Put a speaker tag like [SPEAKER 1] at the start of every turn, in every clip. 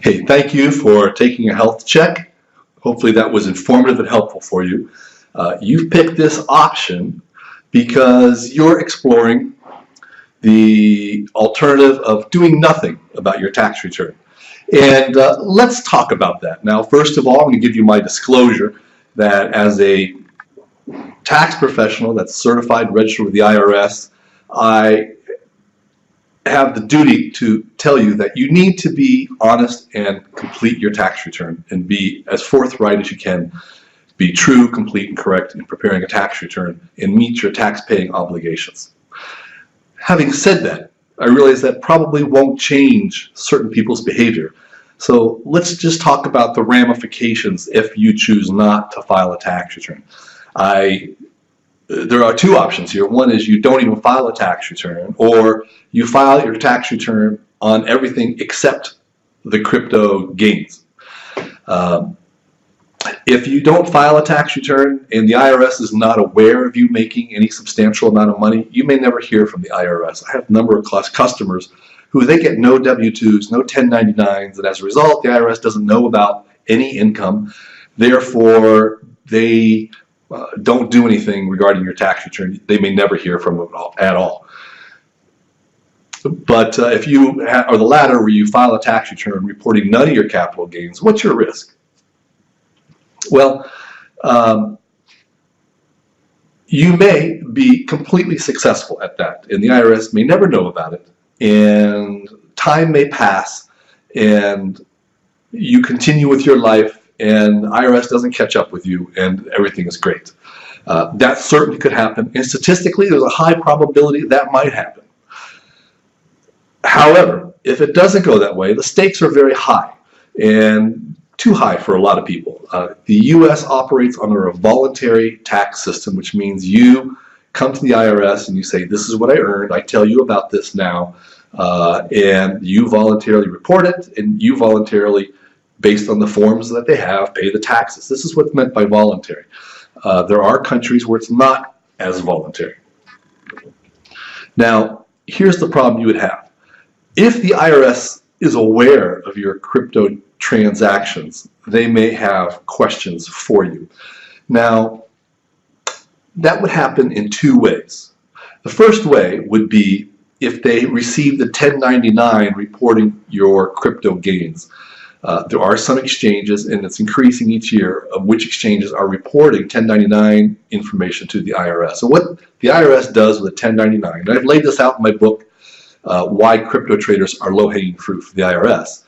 [SPEAKER 1] Hey, thank you for taking a health check. Hopefully that was informative and helpful for you. You've picked this option because you're exploring the alternative of doing nothing about your tax return. And let's talk about that. Now, first of all, I'm going to give you my disclosure that as a tax professional that's certified, registered with the IRS, I have the duty to tell you that you need to be honest and complete your tax return and be as forthright as you can. Be true, complete, and correct in preparing a tax return and meet your tax-paying obligations. Having said that, I realize that probably won't change certain people's behavior. So let's just talk about the ramifications if you choose not to file a tax return. There are two options here. One is you don't even file a tax return, or you file your tax return on everything except the crypto gains. If you don't file a tax return and the IRS is not aware of you making any substantial amount of money, you may never hear from the IRS. I have a number of customers who they get no W-2s, no 1099s, and as a result, the IRS doesn't know about any income. Therefore, they don't do anything regarding your tax return. They may never hear from them at all. But if you are the latter, where you file a tax return reporting none of your capital gains, what's your risk? Well, you may be completely successful at that, and the IRS may never know about it, and time may pass, and you continue with your life, and the IRS doesn't catch up with you, and everything is great. That certainly could happen, and statistically, there's a high probability that might happen. However, if it doesn't go that way, the stakes are very high, and too high for a lot of people. The U.S. operates under a voluntary tax system, which means you come to the IRS and you say, this is what I earned, I tell you about this now, and you voluntarily report it, and you voluntarily, based on the forms that they have, pay the taxes. This is what's meant by voluntary. There are countries where it's not as voluntary. Now, here's the problem you would have. If the IRS is aware of your crypto transactions, they may have questions for you. Now, that would happen in two ways. The first way would be if they receive the 1099 reporting your crypto gains. There are some exchanges, and it's increasing each year, of which exchanges are reporting 1099 information to the IRS. So what the IRS does with a 1099, and I've laid this out in my book, Why Crypto Traders Are Low-Hanging Fruit for the IRS,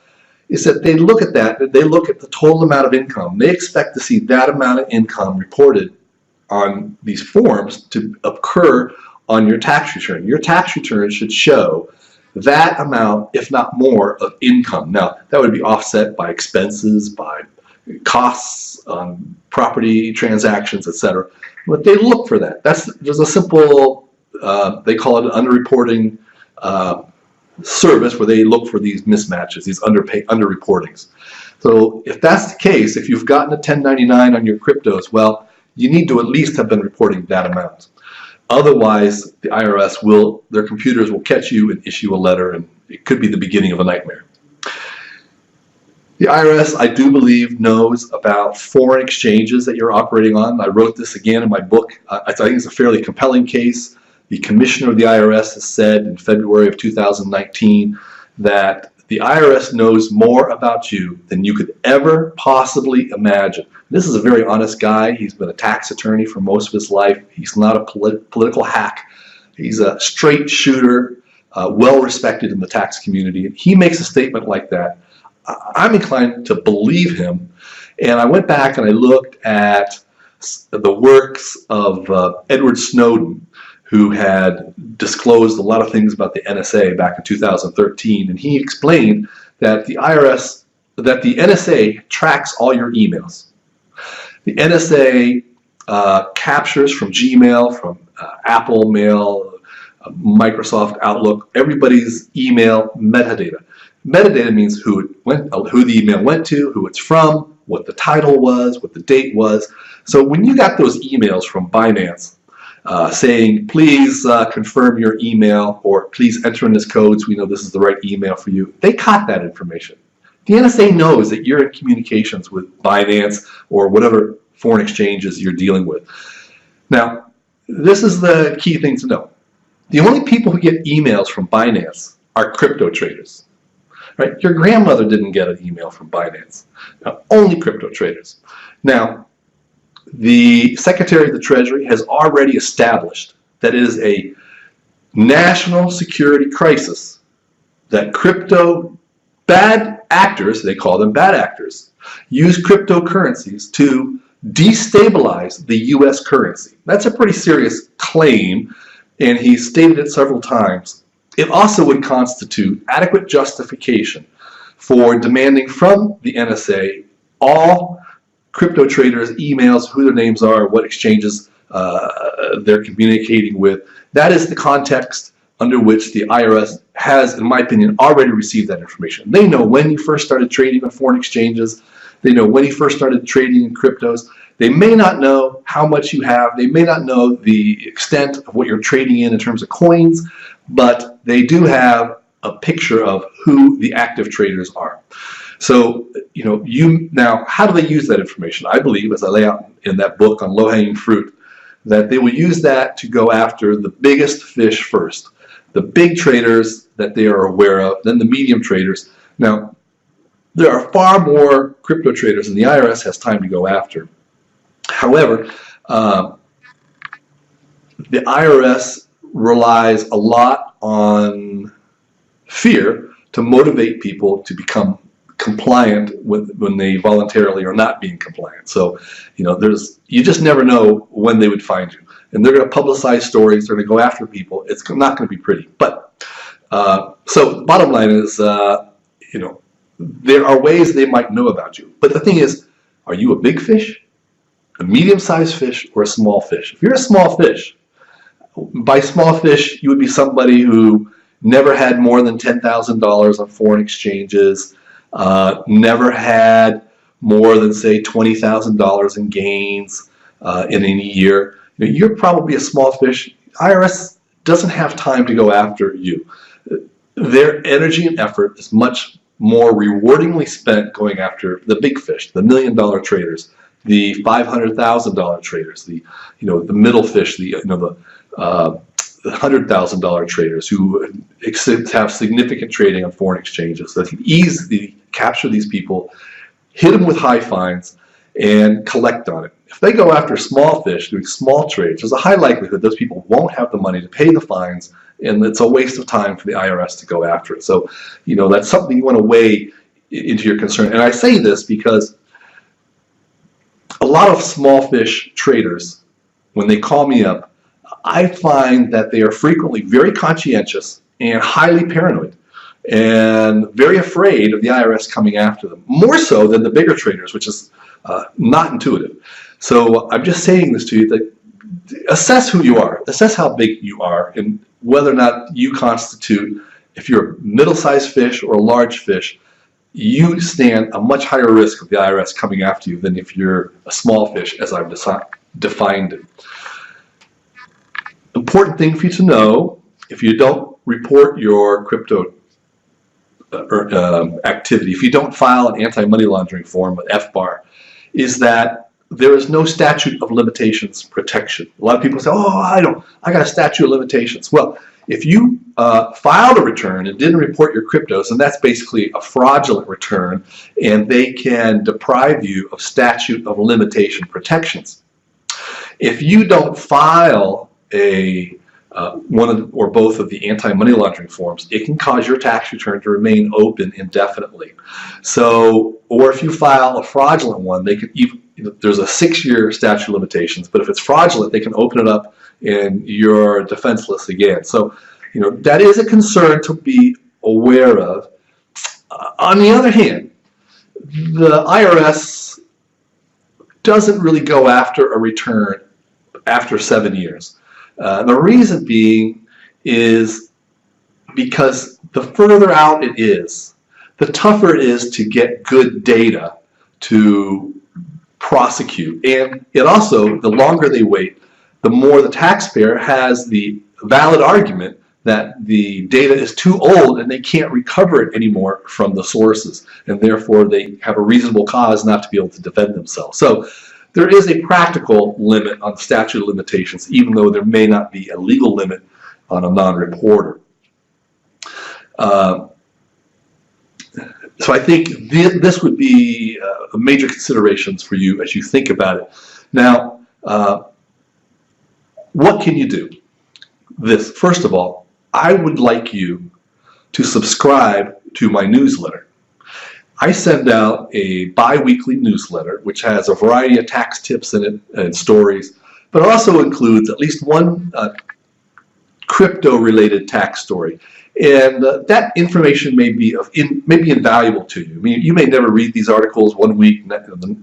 [SPEAKER 1] is that they look at that, they look at the total amount of income. They expect to see that amount of income reported on these forms to occur on your tax return. Your tax return should show that amount, if not more, of income. Now, that would be offset by expenses, by costs on property transactions, etc. But they look for that. There's a simple, they call it an underreporting service, where they look for these mismatches, these underreportings. So if that's the case, if you've gotten a 1099 on your cryptos, well, you need to at least have been reporting that amount. Otherwise, the IRS their computers will catch you and issue a letter, and it could be the beginning of a nightmare. The IRS, I do believe, knows about foreign exchanges that you're operating on. I wrote this again in my book. I think it's a fairly compelling case. The commissioner of the IRS has said in February of 2019 that the IRS knows more about you than you could ever possibly imagine. This is a very honest guy. He's been a tax attorney for most of his life. He's not a political hack. He's a straight shooter, well respected in the tax community. And he makes a statement like that. I'm inclined to believe him. And I went back and I looked at the works of Edward Snowden, who had disclosed a lot of things about the NSA back in 2013, and he explained that the NSA tracks all your emails. The NSA captures from Gmail, from Apple Mail, Microsoft Outlook, everybody's email metadata. Metadata means who the email went to, who it's from, what the title was, what the date was. So when you got those emails from Binance, saying, please confirm your email, or please enter in this code so we know this is the right email for you. They caught that information. The NSA knows that you're in communications with Binance or whatever foreign exchanges you're dealing with. Now, this is the key thing to know. The only people who get emails from Binance are crypto traders. Right? Your grandmother didn't get an email from Binance. Now, only crypto traders. Now, the Secretary of the Treasury has already established that it is a national security crisis that crypto bad actors, they call them bad actors, use cryptocurrencies to destabilize the U.S. currency. That's a pretty serious claim, and he's stated it several times. It also would constitute adequate justification for demanding from the NSA all crypto traders' emails, who their names are, what exchanges they're communicating with. That is the context under which the IRS has, in my opinion, already received that information. They know when you first started trading on foreign exchanges. They know when you first started trading in cryptos. They may not know how much you have. They may not know the extent of what you're trading in terms of coins, but they do have a picture of who the active traders are. So, now, how do they use that information? I believe, as I lay out in that book on low-hanging fruit, that they will use that to go after the biggest fish first. The big traders that they are aware of, then the medium traders. Now, there are far more crypto traders than the IRS has time to go after. However, the IRS relies a lot on fear to motivate people to become compliant when they voluntarily are not being compliant. So, you just never know when they would find you. And they're going to publicize stories, they're going to go after people. It's not going to be pretty. But, so the bottom line is, there are ways they might know about you. But the thing is, are you a big fish, a medium-sized fish, or a small fish? If you're a small fish, by small fish, you would be somebody who never had more than $10,000 on foreign exchanges, never had more than, say, $20,000 in gains in any year. You're probably a small fish. IRS doesn't have time to go after you. Their energy and effort is much more rewardingly spent going after the big fish, the $1 million traders, the $500,000 traders, the middle fish, the $100,000 traders who have significant trading on foreign exchanges. So they can easily capture these people, hit them with high fines, and collect on it. If they go after small fish doing small trades, there's a high likelihood those people won't have the money to pay the fines, and it's a waste of time for the IRS to go after it. So, that's something you want to weigh into your concern. And I say this because a lot of small fish traders, when they call me up, I find that they are frequently very conscientious and highly paranoid and very afraid of the IRS coming after them, more so than the bigger traders, which is not intuitive. So I'm just saying this to you, that assess who you are, assess how big you are, and whether or not you constitute, if you're a middle-sized fish or a large fish, you stand a much higher risk of the IRS coming after you than if you're a small fish, as I've defined it. Important thing for you to know, if you don't report your crypto activity, if you don't file an anti-money laundering form, an FBAR, is that there is no statute of limitations protection. A lot of people say, I got a statute of limitations. Well, if you filed a return and didn't report your cryptos, and that's basically a fraudulent return, and they can deprive you of statute of limitation protections. If you don't file one or both of the anti-money laundering forms, it can cause your tax return to remain open indefinitely. So, or if you file a fraudulent one, they could even, there's a 6-year statute of limitations, but if it's fraudulent, they can open it up and you're defenseless again. So, that is a concern to be aware of. On the other hand, the IRS doesn't really go after a return after 7 years. The reason being is because the further out it is, the tougher it is to get good data to prosecute. And it also, the longer they wait, the more the taxpayer has the valid argument that the data is too old and they can't recover it anymore from the sources, and therefore they have a reasonable cause not to be able to defend themselves. So there is a practical limit on statute of limitations, even though there may not be a legal limit on a non-reporter. So I think this would be major considerations for you as you think about it. Now, what can you do? This, first of all, I would like you to subscribe to my newsletter. I send out a bi-weekly newsletter which has a variety of tax tips in it and stories, but it also includes at least one crypto-related tax story. And that information may be invaluable to you. I mean, you may never read these articles 1 week,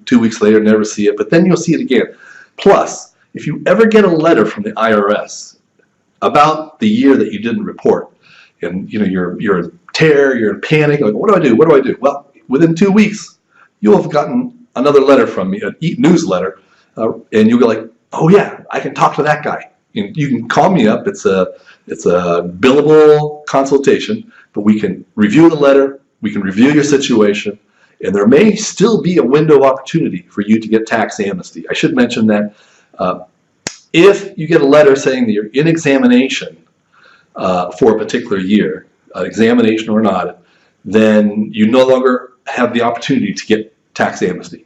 [SPEAKER 1] 2 weeks later, never see it, but then you'll see it again. Plus, if you ever get a letter from the IRS about the year that you didn't report, and you're in terror, you're in panic, like, what do I do? What do I do? Well, within 2 weeks, you'll have gotten another letter from me, an e-newsletter, and you'll go like, oh yeah, I can talk to that guy. You can call me up. It's a billable consultation, but we can review the letter, we can review your situation, and there may still be a window of opportunity for you to get tax amnesty. I should mention that if you get a letter saying that you're in examination for a particular year, examination or an audit, then you no longer have the opportunity to get tax amnesty.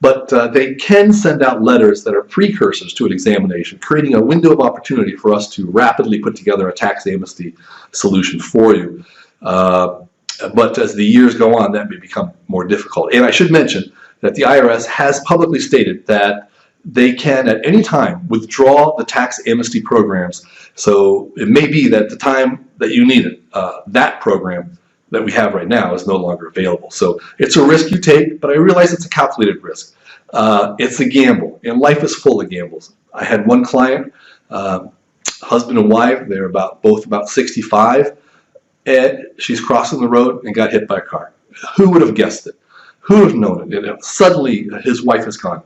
[SPEAKER 1] But they can send out letters that are precursors to an examination, creating a window of opportunity for us to rapidly put together a tax amnesty solution for you. But as the years go on, that may become more difficult. And I should mention that the IRS has publicly stated that they can at any time withdraw the tax amnesty programs. So it may be that the time that you need it, that program that we have right now is no longer available. So it's a risk you take, but I realize it's a calculated risk. It's a gamble, and life is full of gambles. I had one client, husband and wife, they're both about 65, and she's crossing the road and got hit by a car. Who would have guessed it? Who would have known it? Suddenly his wife is gone.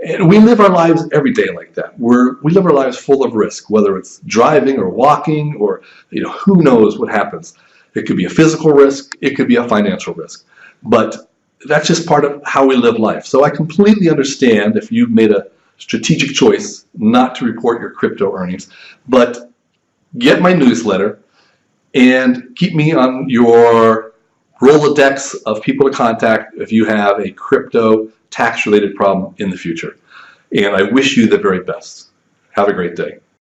[SPEAKER 1] And we live our lives every day like that. We live our lives full of risk, whether it's driving or walking or who knows what happens. It could be a physical risk, it could be a financial risk, but that's just part of how we live life. So I completely understand if you've made a strategic choice not to report your crypto earnings, but get my newsletter and keep me on your Rolodex of people to contact if you have a crypto tax-related problem in the future. And I wish you the very best. Have a great day.